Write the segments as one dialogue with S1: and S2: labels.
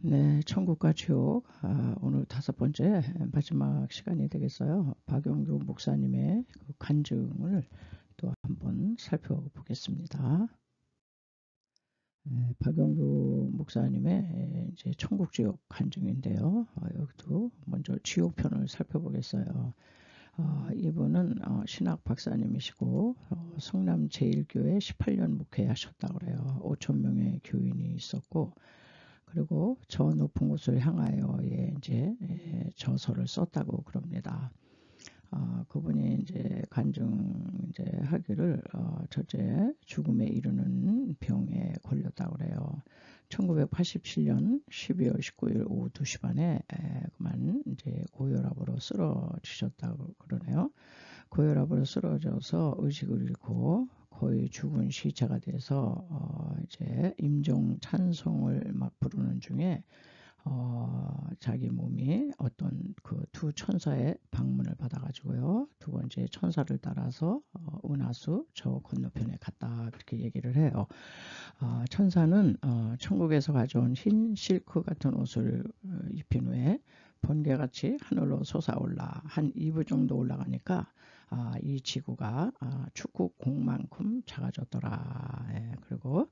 S1: 네, 천국과 지옥. 오늘 5번째 마지막 시간이 되겠어요. 박용규 목사님의 그 간증을 또 한번 살펴보겠습니다. 박용규 목사님의 이제 천국 지옥 간증인데요. 여기도 먼저 지옥 편을 살펴보겠어요. 이분은 신학 박사님이시고 성남 제1교회 18년 목회하셨다고 그래요. 5,000명의 교인이 있었고, 그리고 저 높은 곳을 향하여의 이제 저서를 썼다고 그럽니다. 그분이 이제 간증 이제 하기를 첫째 죽음에 이르는 병에 걸렸다고 그래요. 1987년 12월 19일 오후 2시 반에 그만 이제 고혈압으로 쓰러지셨다고 그러네요. 고혈압으로 쓰러져서 의식을 잃고 거의 죽은 시체가 돼서 이제 임종 찬송을 막 부르는 중에 자기 몸이 어떤 그 두 천사의 방문을 받아가지고요. 두 번째 천사를 따라서 은하수 저 건너편에 갔다 그렇게 얘기를 해요. 천사는 천국에서 가져온 흰 실크 같은 옷을 입힌 후에 번개같이 하늘로 솟아올라 한 2부 정도 올라가니까 이 지구가 축구공만큼 작아졌더라. 그리고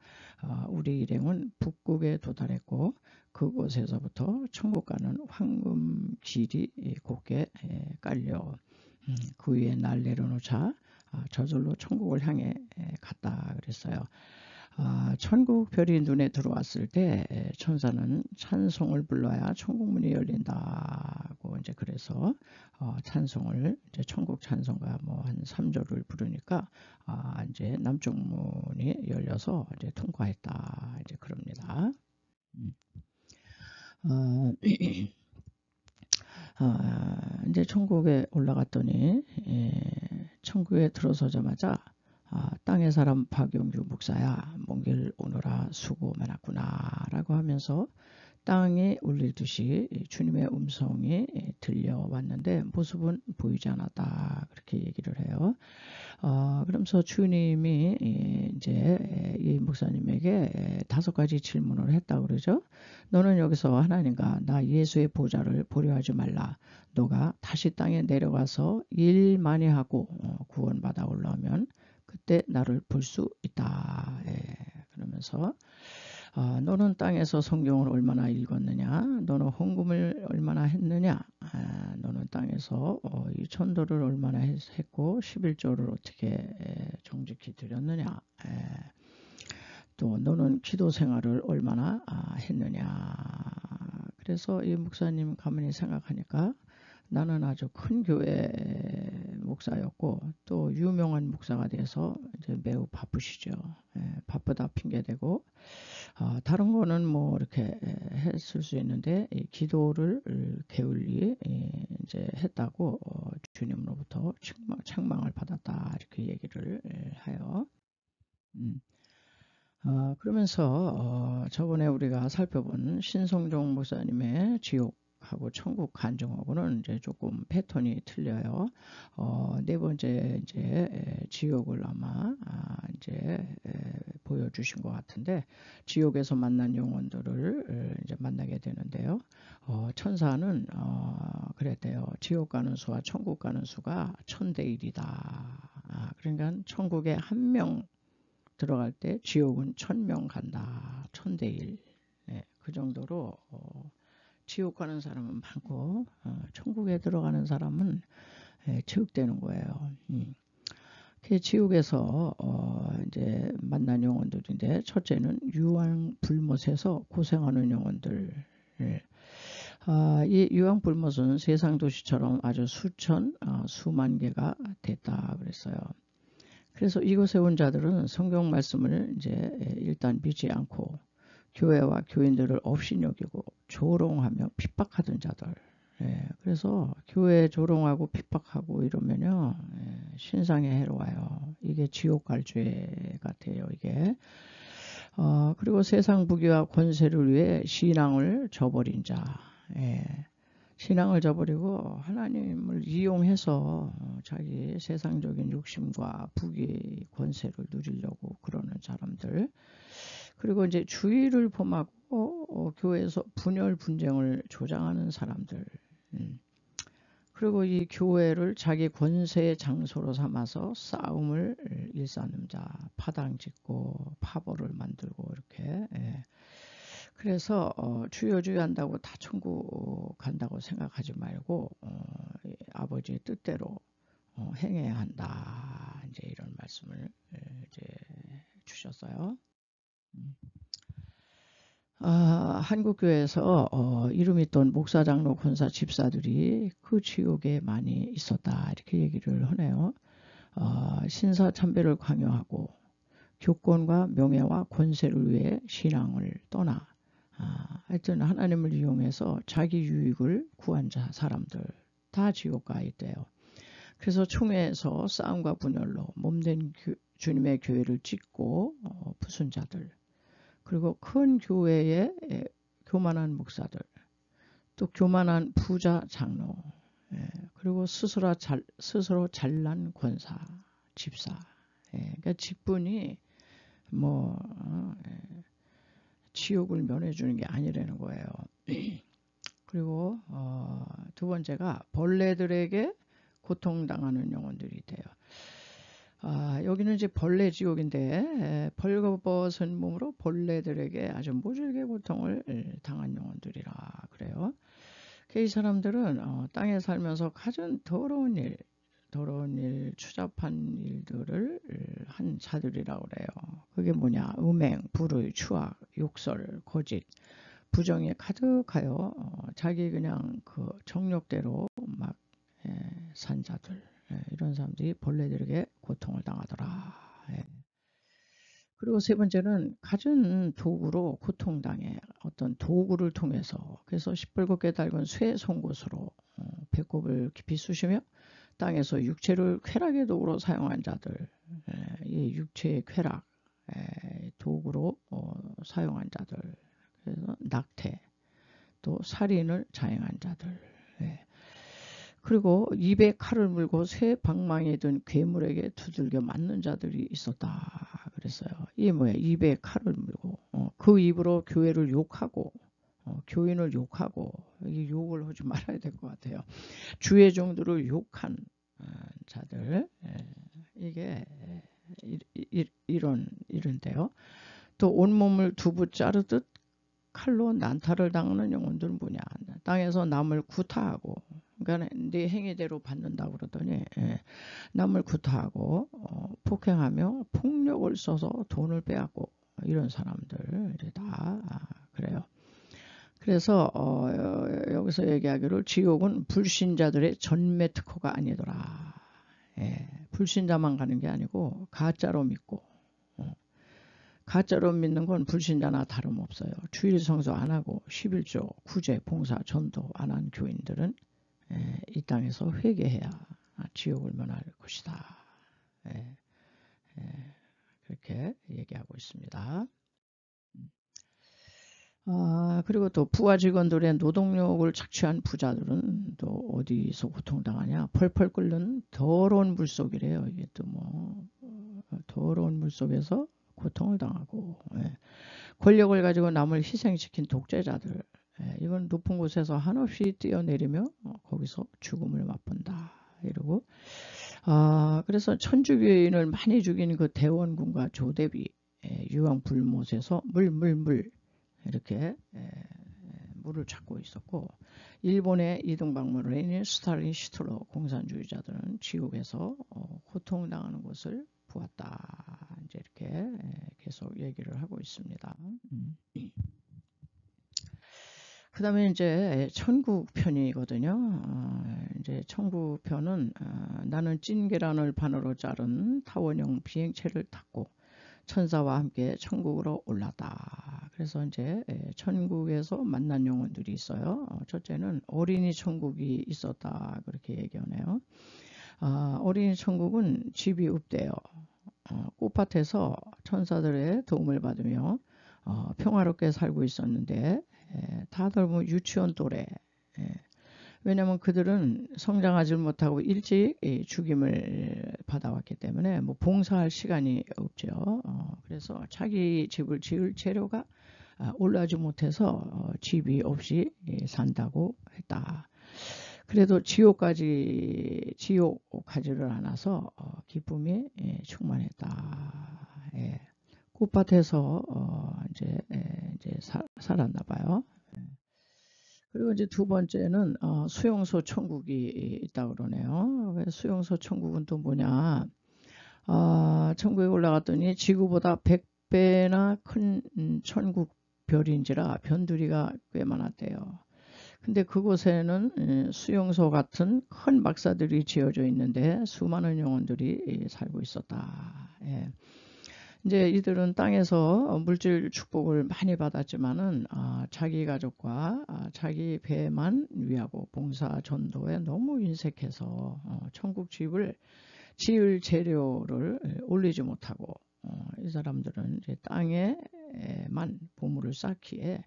S1: 우리 일행은 북극에 도달했고 그곳에서부터 천국 가는 황금 길이 곧게 깔려 그 위에 날 내려놓자 저절로 천국을 향해 갔다 그랬어요. 천국 별이 눈에 들어왔을 때 천사는 찬송을 불러야 천국 문이 열린다고 이제 그래서 찬송을 이제 천국 찬송가 뭐 한 3절을 부르니까 이제 남쪽 문이 열려서 이제 통과했다 이제 그럽니다. 이제 천국에 올라갔더니 천국에 들어서자마자 땅의 사람 박용규 목사야 먼 길 오느라 수고 많았구나 라고 하면서 땅이 울리듯이 주님의 음성이 들려왔는데 모습은 보이지 않았다 그렇게 얘기를 해요. 그러면서 주님이 이제 이 목사님에게 5가지 질문을 했다고 그러죠. 너는 여기서 하나님과 나 예수의 보좌를 보려 하지 말라. 너가 다시 땅에 내려가서 일 많이 하고 구원받아 올라오면 그때 나를 볼 수 있다. 그러면서 너는 땅에서 성경을 얼마나 읽었느냐? 너는 헌금을 얼마나 했느냐? 너는 땅에서 이 천도를 얼마나 했고 11조를 어떻게 정직히 드렸느냐? 또 너는 기도 생활을 얼마나 했느냐? 그래서 이 목사님 가만히 생각하니까 나는 아주 큰 교회 목사였고 또 유명한 목사가 돼서 이제 매우 바쁘시죠. 바쁘다 핑계대고 다른 거는 뭐 이렇게 했을 수 있는데 이 기도를 게을리 이제 했다고 주님으로부터 책망을 받았다 이렇게 얘기를 해요. 그러면서 저번에 우리가 살펴본 신성종 목사님의 지옥하고 천국 간증하고는 이제 조금 패턴이 틀려요. 네 번째 이제 지옥을 아마 이제 보여주신 것 같은데 지옥에서 만난 영혼들을 이제 만나게 되는데요. 천사는 그랬대요. 지옥 가는 수와 천국 가는 수가 1000대 1이다. 그러니까 천국에 한 명 들어갈 때 지옥은 1000명 간다. 1000대 1. 그 정도로 지옥 가는 사람은 많고 천국에 들어가는 사람은 적대는 거예요. 그 지옥에서 이제 만난 영혼들인데 첫째는 유황불못에서 고생하는 영혼들. 이 유황불못은 세상 도시처럼 아주 수만 개가 됐다 그랬어요. 그래서 이곳에 온 자들은 성경 말씀을 이제 일단 믿지 않고 교회와 교인들을 없이 여기고 조롱하며 핍박하던 자들. 그래서 교회 조롱하고 핍박하고 이러면요 신상에 해로워요. 이게 지옥 갈 죄 같아요. 이게. 그리고 세상 부귀와 권세를 위해 신앙을 저버린 자. 신앙을 저버리고 하나님을 이용해서 자기 세상적인 욕심과 부귀 권세를 누리려고 그러는 사람들. 그리고 이제 주의를 범하고 교회에서 분열 분쟁을 조장하는 사람들, 그리고 이 교회를 자기 권세의 장소로 삼아서 싸움을 일삼는 자, 파당 짓고 파벌을 만들고 이렇게. 그래서 주여 한다고 다 천국 간다고 생각하지 말고 아버지의 뜻대로 행해야 한다. 이제 이런 말씀을 이제 주셨어요. 한국교회에서 이름 있던 목사, 장로, 권사, 집사들이 그 지옥에 많이 있었다. 이렇게 얘기를 하네요. 신사참배를 강요하고 교권과 명예와 권세를 위해 신앙을 떠나 하여튼 하나님을 이용해서 자기 유익을 구한 자 사람들 다 지옥 가 있대요. 그래서 총회에서 싸움과 분열로 몸된 주님의 교회를 찢고 부순 자들, 그리고 큰 교회에 교만한 목사들, 또 교만한 부자 장로, 그리고 스스로 잘난 권사, 집사. 그러니까 직분이 뭐 지옥을 면해주는 게 아니라는 거예요. 그리고 두 번째가 벌레들에게 고통당하는 영혼들이 돼요. 여기는 이제 벌레 지옥인데 벌거벗은 몸으로 벌레들에게 아주 모질게 고통을 당한 영혼들이라 그래요. 이 사람들은 땅에 살면서 가장 더러운 일, 추잡한 일들을 한 자들이라고 그래요. 그게 뭐냐? 음행, 불의, 추악, 욕설, 거짓, 부정에 가득하여 자기 그냥 그 정욕대로 막 산 자들, 이런 사람들이 벌레들에게 고통을 당하더라. 그리고 세 번째는 갖은 도구로 고통당해. 어떤 도구를 통해서. 그래서 시뻘겋게 닳은 쇠 송곳으로 배꼽을 깊이 쑤시며 땅에서 육체를 쾌락의 도구로 사용한 자들, 이 육체의 쾌락 도구로 사용한 자들, 그래서 낙태, 또 살인을 자행한 자들, 그리고 입에 칼을 물고 쇠 방망이에 든 괴물에게 두들겨 맞는 자들이 있었다 그랬어요. 이게 뭐야? 입에 칼을 물고 그 입으로 교회를 욕하고 교인을 욕하고, 이 욕을 하지 말아야 될 것 같아요. 주의 종들을 욕한 자들, 이게 이런데요. 또 온몸을 두부 자르듯 칼로 난타를 당하는 영혼들은 뭐냐? 땅에서 남을 구타하고, 그러니까 네 행위대로 받는다고 그러더니 남을 구타하고 폭행하며 폭력을 써서 돈을 빼앗고, 이런 사람들 다 그래요. 그래서 여기서 얘기하기를 지옥은 불신자들의 전매 특허가 아니더라. 불신자만 가는 게 아니고 가짜로 믿고, 가짜로 믿는 건 불신자나 다름없어요. 주일 성수 안 하고 11조, 구제, 봉사, 전도 안 한 교인들은 이 땅에서 회개해야 지옥을 면할 것이다. 그렇게 얘기하고 있습니다. 그리고 또 부하 직원들의 노동력을 착취한 부자들은 또 어디서 고통당하냐? 펄펄 끓는 더러운 물속이래요. 이게 또 뭐 더러운 물속에서 고통을 당하고, 권력을 가지고 남을 희생시킨 독재자들, 이건 높은 곳에서 한없이 뛰어내리며 거기서 죽음을 맛본다. 이러고 그래서 천주교인을 많이 죽인 그 대원군과 조대비, 유황 불못에서 물 이렇게 물을 찾고 있었고, 일본의 이등박물인 스탈린, 시틀러 공산주의자들은 지옥에서 고통당하는 것을 보았다. 이제 이렇게 계속 얘기를 하고 있습니다. 그 다음에 이제 천국 편이거든요. 이제 천국 편은 나는 찐 계란을 반으로 자른 타원형 비행체를 탔고 천사와 함께 천국으로 올랐다. 그래서 이제 천국에서 만난 영혼들이 있어요. 첫째는 어린이 천국이 있었다. 그렇게 얘기하네요. 어린이 천국은 집이 없대요. 꽃밭에서 천사들의 도움을 받으며 평화롭게 살고 있었는데 다들 뭐 유치원 또래. 왜냐하면 그들은 성장하지 못하고 일찍 죽임을 받아왔기 때문에 뭐 봉사할 시간이 없죠. 그래서 자기 집을 지을 재료가 올라오지 못해서 집이 없이 산다고 했다. 그래도 지옥 가지를 않아서 기쁨이 충만했다. 예. 꽃밭에서 이제 살았나 봐요. 그리고 이제 두 번째는 수용소 천국이 있다고 그러네요. 수용소 천국은 또 뭐냐? 천국에 올라갔더니 지구보다 100배나 큰 천국 별인지라 변두리가 꽤 많았대요. 근데 그곳에는 수용소 같은 큰 막사들이 지어져 있는데 수많은 영혼들이 살고 있었다. 예. 이제 이들은 땅에서 물질 축복을 많이 받았지만은 자기 가족과 자기 배만 위하고 봉사 전도에 너무 인색해서 천국 집을 지을 재료를 올리지 못하고 이 사람들은 이제 땅에만 보물을 쌓기에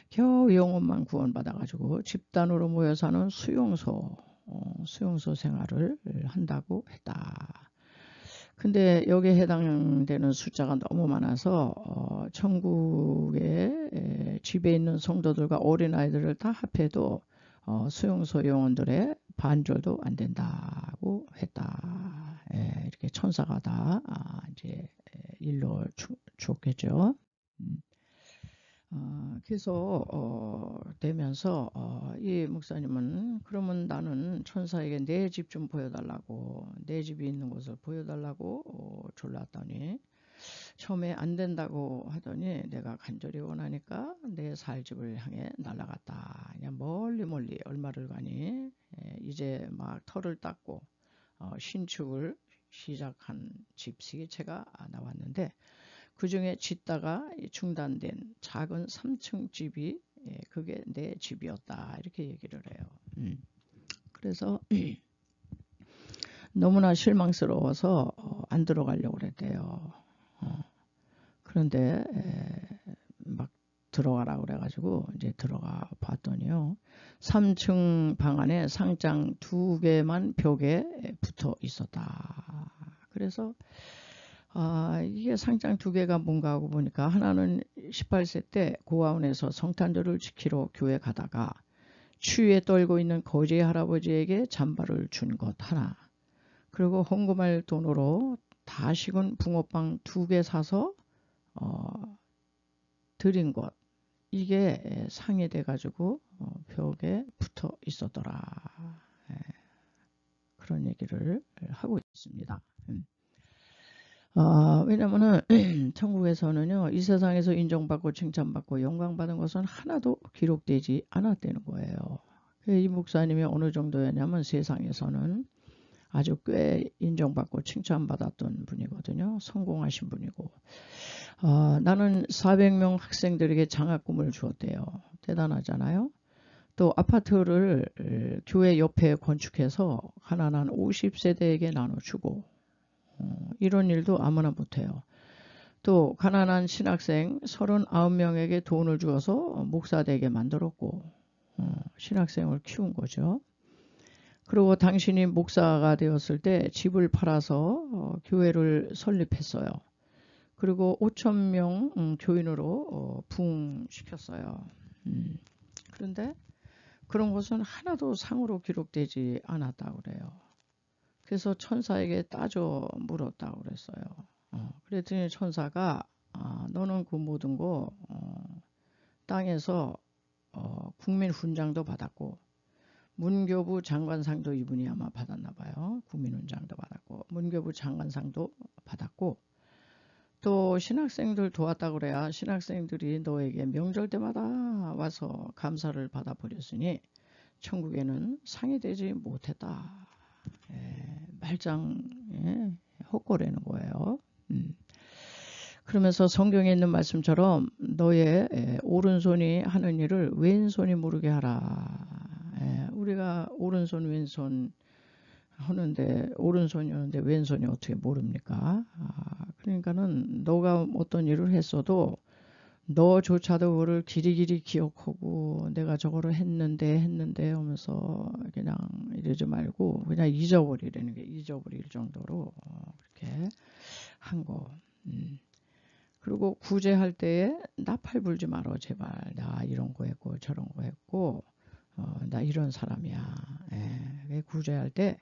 S1: 겨우 영혼만 구원받아가지고 집단으로 모여 사는 수용소 생활을 한다고 했다. 근데 여기에 해당되는 숫자가 너무 많아서 천국에 집에 있는 성도들과 어린아이들을 다 합해도 수용소 영혼들의 반절도 안 된다고 했다. 이렇게 천사가 다 이제 일러 주었겠죠. 그래서 되면서 이 목사님은 그러면 나는 천사에게 내 집 좀 보여달라고, 내 집이 있는 곳을 보여달라고 졸랐더니 처음에 안 된다고 하더니 내가 간절히 원하니까 내 살 집을 향해 날아갔다. 그냥 멀리 얼마를 가니 이제 막 털을 닦고 신축을 시작한 집 3채가 나왔는데 그 중에 짓다가 중단된 작은 3층 집이 그게 내 집이었다. 이렇게 얘기를 해요. 그래서 너무나 실망스러워서 안 들어가려고 그랬대요. 그런데 막 들어가라 그래가지고 이제 들어가 봤더니요. 3층 방 안에 상장 2개만 벽에 붙어 있었다. 그래서 이게 상장 2개가 뭔가 하고 보니까 하나는 18세 때 고아원에서 성탄절을 지키러 교회 가다가 추위에 떨고 있는 거지 할아버지에게 잠바를 준 것 하나, 그리고 헌금할 돈으로 다 식은 붕어빵 2개 사서 드린 것, 이게 상이 돼가지고 벽에 붙어 있었더라. 그런 얘기를 하고 있습니다. 왜냐면은 천국에서는요, 이 세상에서 인정받고 칭찬받고 영광받은 것은 하나도 기록되지 않았다는 거예요. 이 목사님이 어느 정도였냐면 세상에서는 아주 꽤 인정받고 칭찬받았던 분이거든요. 성공하신 분이고. 나는 400명 학생들에게 장학금을 주었대요. 대단하잖아요. 또 아파트를 교회 옆에 건축해서 가난한 50세대에게 나눠주고, 이런 일도 아무나 못해요. 또 가난한 신학생 39명에게 돈을 주어서 목사 되게 만들었고 신학생을 키운 거죠. 그리고 당신이 목사가 되었을 때 집을 팔아서 교회를 설립했어요. 그리고 5,000명 교인으로 부흥시켰어요. 그런데 그런 것은 하나도 상으로 기록되지 않았다고 그래요. 그래서 천사에게 따져 물었다고 그랬어요. 그랬더니 천사가 너는 그 모든 거 땅에서 국민 훈장도 받았고 문교부 장관상도 이분이 아마 받았나 봐요. 국민 훈장도 받았고 문교부 장관상도 받았고 또 신학생들 도왔다고 그래야 신학생들이 너에게 명절 때마다 와서 감사를 받아버렸으니 천국에는 상이 되지 못했다. 말짱 헛거리는 거예요. 그러면서 성경에 있는 말씀처럼 너의 오른손이 하는 일을 왼손이 모르게 하라. 우리가 오른손 왼손 하는데 오른손이었는데 왼손이 어떻게 모릅니까? 그러니까는 너가 어떤 일을 했어도 너조차도 그거를 길이길이 기억하고 내가 저거를 했는데 하면서 그냥 이러지 말고 그냥 잊어버리라는 게 잊어버릴 정도로 그렇게 한 거. 그리고 구제할 때에 나팔 불지 말어 제발. 나 이런 거 했고 저런 거 했고 나 이런 사람이야. 예, 구제할 때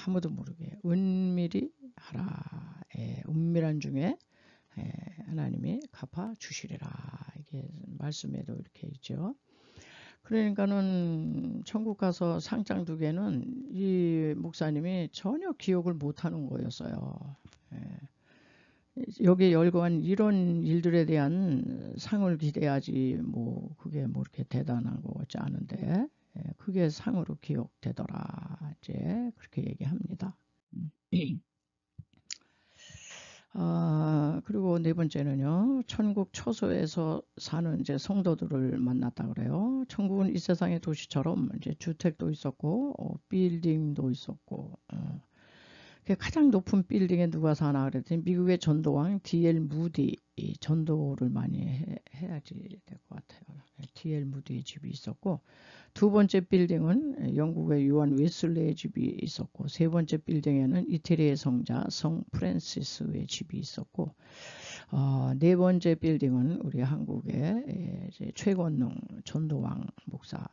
S1: 아무도 모르게 은밀히 하라. 예, 은밀한 중에 하나님이 갚아 주시리라. 이게 말씀에도 이렇게 있죠. 그러니까는 천국 가서 상장 두 개는 이 목사님이 전혀 기억을 못하는 거였어요. 예. 여기에 열거한 이런 일들에 대한 상을 기대하지 뭐 그게 뭐 이렇게 대단한 것 같지 않은데 그게 상으로 기억되더라. 이제 그렇게 얘기합니다. 그리고 네 번째는요, 천국 처소에서 사는 이제 성도들을 만났다 그래요. 천국은 이 세상의 도시처럼 이제 주택도 있었고, 빌딩도 있었고, 가장 높은 빌딩에 누가 사나 그랬더니 미국의 전도왕 D.L. 무디, 이 전도를 많이 해야지 될 것 같아요. D.L. 무디의 집이 있었고, 두 번째 빌딩은 영국의 요한 웨슬레의 집이 있었고, 세 번째 빌딩에는 이태리의 성자 성 프란시스의 집이 있었고, 네 번째 빌딩은 우리 한국의 이제 최권능 전도왕 목사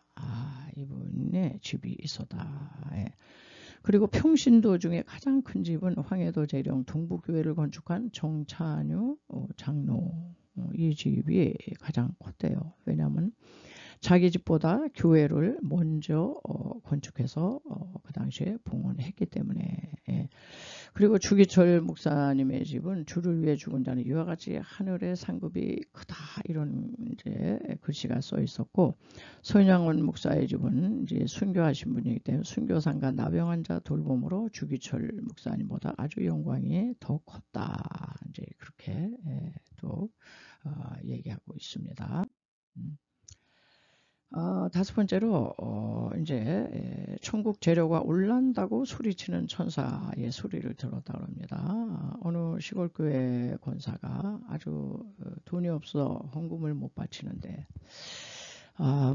S1: 이분의 집이 있었다. 예. 그리고 평신도 중에 가장 큰 집은 황해도 재령 동부교회를 건축한 정찬유 장로 이 집이 가장 컸대요. 왜냐하면 자기 집보다 교회를 먼저 건축해서 그 당시에 봉헌했기 때문에. 예. 그리고 주기철 목사님의 집은 주를 위해 죽은 자는 이와 같이 하늘의 상급이 크다 이런 이제 글씨가 써 있었고, 손양원 목사의 집은 이제 순교하신 분이기 때문에 순교상과 나병환 자 돌봄으로 주기철 목사님보다 아주 영광이 더 컸다. 이제 그렇게 또 얘기하고 있습니다. 다섯 번째로 이제 천국 재료가 올란다고 소리치는 천사의 소리를 들었다고 합니다. 어느 시골교회 권사가 아주 돈이 없어 헌금을 못 바치는데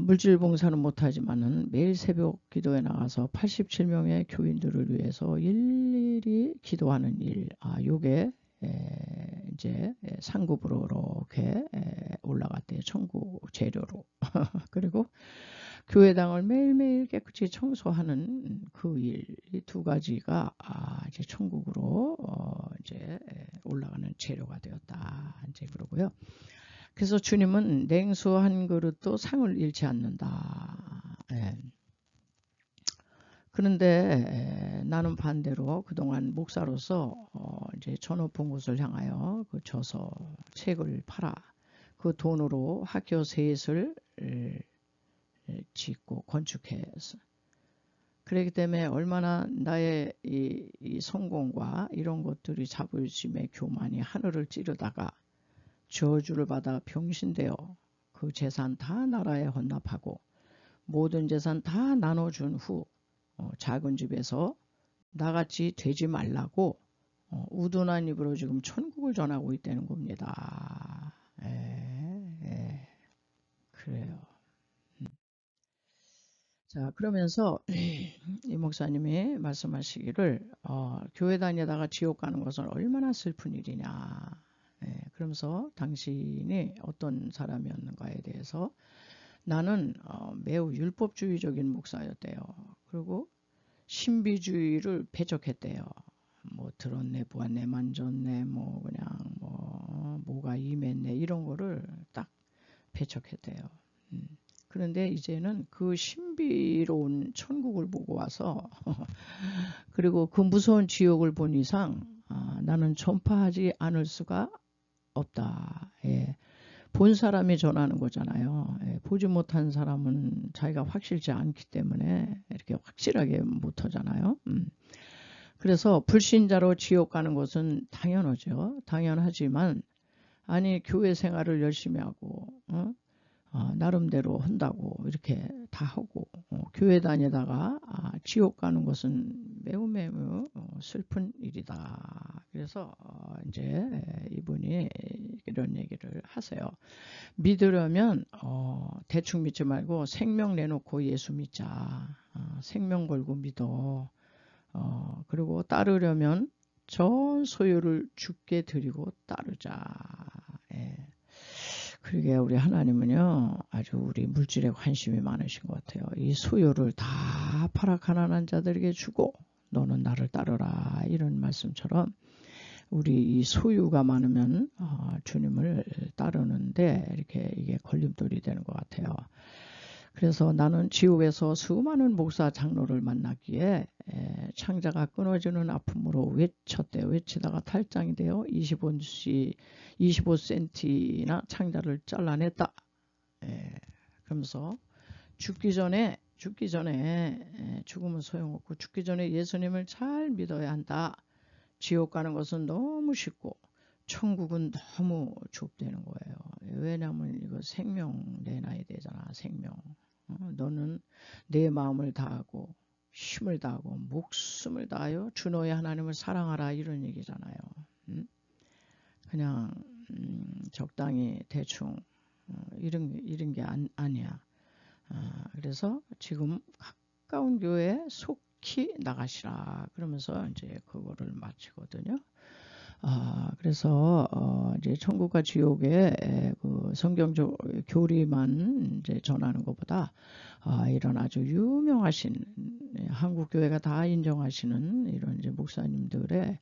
S1: 물질 봉사는 못하지만은 매일 새벽 기도에 나가서 87명의 교인들을 위해서 일일이 기도하는 일, 요게 이제 상급으로 이렇게 올라갔대요. 천국 재료로. 그리고 교회당을 매일매일 깨끗이 청소하는 그 일, 이 두 가지가 이제 천국으로 이제 올라가는 재료가 되었다. 이제 그러고요. 그래서 주님은 냉수 한 그릇도 상을 잃지 않는다. 예. 그런데 나는 반대로 그동안 목사로서 이제 저 높은 곳을 향하여 그 저서 책을 팔아 그 돈으로 학교 셋을 짓고 건축해서 그렇기 때문에 얼마나 나의 이 성공과 이런 것들이 자부심의 교만이 하늘을 찌르다가 저주를 받아 병신되어 그 재산 다 나라에 헌납하고 모든 재산 다 나눠준 후 작은 집에서 나같이 되지 말라고 우둔한 입으로 지금 천국을 전하고 있다는 겁니다. 그래요. 자, 그러면서 이 목사님이 말씀하시기를 교회 다니다가 지옥 가는 것은 얼마나 슬픈 일이냐. 그러면서 당신이 어떤 사람이었는가에 대해서 나는 매우 율법주의적인 목사였대요. 그리고 신비주의를 배척했대요. 뭐 들었네, 보았네, 만졌네, 뭐 그냥 뭐가 임했네 이런 거를 딱 배척했대요. 그런데 이제는 그 신비로운 천국을 보고 와서 그리고 그 무서운 지옥을 본 이상 나는 전파하지 않을 수가 없다. 본 사람이 전하는 거잖아요. 보지 못한 사람은 자기가 확실치 않기 때문에 이렇게 확실하게 못하잖아요. 그래서 불신자로 지옥 가는 것은 당연하죠. 당연하지만 아니 교회 생활을 열심히 하고 나름대로 한다고 이렇게 다 하고 교회 다니다가 지옥 가는 것은 매우 슬픈 일이다. 그래서 이제 이분이 이런 얘기를 하세요. 믿으려면 대충 믿지 말고 생명 내놓고 예수 믿자. 생명 걸고 믿어. 그리고 따르려면 전 소유를 주께 드리고 따르자. 그러게 우리 하나님은요 아주 우리 물질에 관심이 많으신 것 같아요. 이 소유를 다 파락가난한 자들에게 주고 너는 나를 따르라 이런 말씀처럼 우리 이 소유가 많으면 주님을 따르는데 이렇게 이게 걸림돌이 되는 것 같아요. 그래서 나는 지옥에서 수많은 목사 장로를 만나기에 창자가 끊어지는 아픔으로 외치다가 탈장이 되어 25cm나 창자를 잘라냈다. 그러면서 죽기 전에 죽으면 소용없고 죽기 전에 예수님을 잘 믿어야 한다. 지옥 가는 것은 너무 쉽고 천국은 너무 좁다는 거예요. 왜냐하면 이거 생명 내놔야 되잖아. 생명. 너는 내 마음을 다하고 힘을 다하고 목숨을 다하여 주 너의 하나님을 사랑하라 이런 얘기잖아요. 그냥 적당히 대충 이런 게 아니야. 그래서 지금 가까운 교회에 속히 나가시라 그러면서 이제 그거를 마치거든요. 그래서 이제 천국과 지옥의 그 성경적 교리만 이제 전하는 것보다 이런 아주 유명하신 한국 교회가 다 인정하시는 이런 이제 목사님들의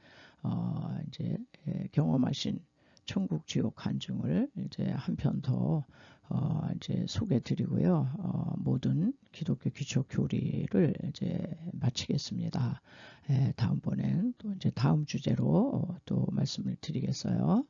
S1: 이제 경험하신 천국 지옥 간증을 이제 한 편 더 이제 소개드리고요. 모든 기독교 기초 교리를 이제 마치겠습니다. 다음번엔 또 이제 다음 주제로 또 말씀을 드리겠어요.